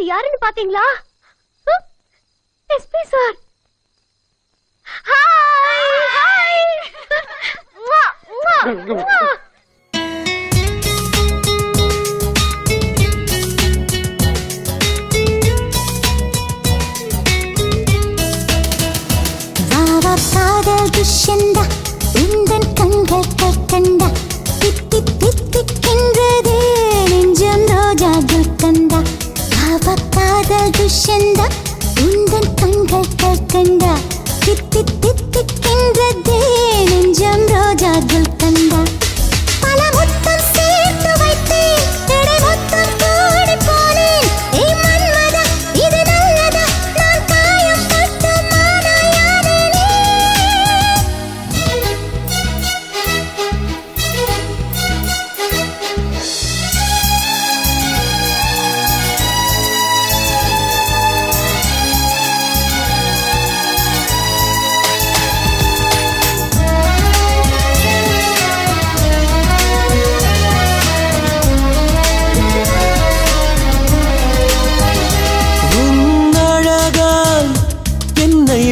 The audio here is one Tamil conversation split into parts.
இது யாருன்னு பாத்தீங்களா? SP sir. Hi hi. முவா முவா முவா. வாவா காதல் துஷ்யந்தா உந்தன் கண்கள் கண்டா தித்தி தித்திக்கின்றதே நெஞ்சம் ரோஜா குல்கந்தா. வாவா காதல் துஷ்யந்தா உந்தன் கண்கள் கண்டா தித்தி தித்திக்கின்றதே நெஞ்சம் ரோஜா குல்கந்தா. பல முத்தம் சேர்த்து வைத்தேன் இடை மொத்தம் கூடி போனேன். ஏ மன்மதா இது நல்லதா நான் காயம் பட்ட மானாயானேனே.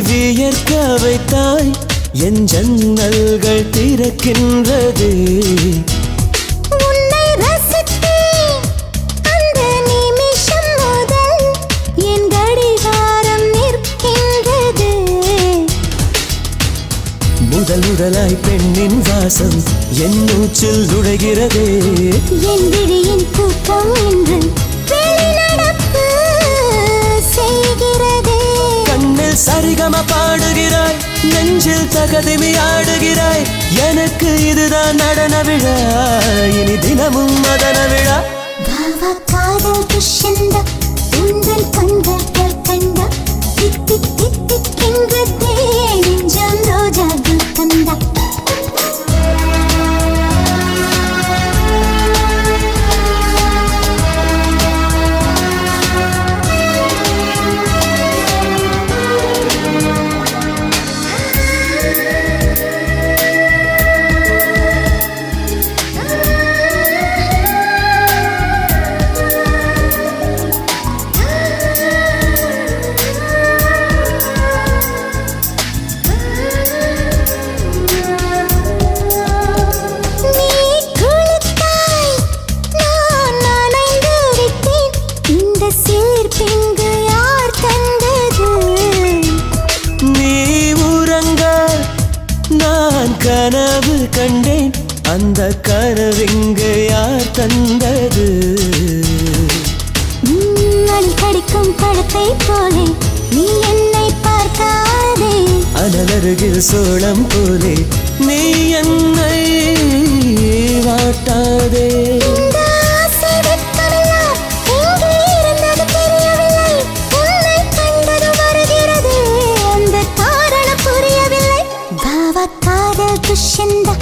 வியர்க்க வைத்தாய் என் ஜன்னல்கள் திறக்கின்றது. உன்னை ரசித்தேன் அந்த நிமிஷம் முதல் என் கடிகாரம் நிற்கின்றது. முதல் முதலாய் பெண்ணின் வாசம் என் மூச்சில் நுழைகிறதே. என் விழியின் கூட்டம் என்று வெளிநடப்பு செய்கிறதே. கண்ணில் சரிகம பாடுகிறாய் நெஞ்சில் தகதிமி ஆடுகிறாய். எனக்கு இதுதான் நடன விழா இனி தினமும் மதன விழா. வாவா காதல் துஷ்யந்தா உந்தன் கண்கள் கண்டா தித்தி தித்திக்கின்றதே நெஞ்சம் ரோஜா குல்கந்தா. கனவு கண்டேன் அந்த கனவிங்கு யார் தந்தது? கடிக்கும் பழத்தை போலே நீ என்னை பார்க்காதே. அனலருகில் சோளம் போலே நீ என்னை வாட்டாதே. துஷ்யந்தா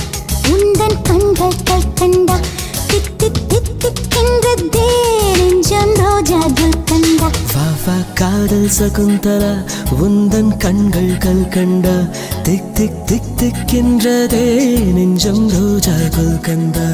உந்தன் கண்கள் கண்டா தித்தி தித்திக்கின்றதே நெஞ்சம் ரோஜா குல்கந்தா. வாவா காதல் சகுந்தலா உந்தன் கண்கள் கண்டா திக் திக் திக் திக்கின்றதே நெஞ்சம் ரோஜா குல்கந்தா.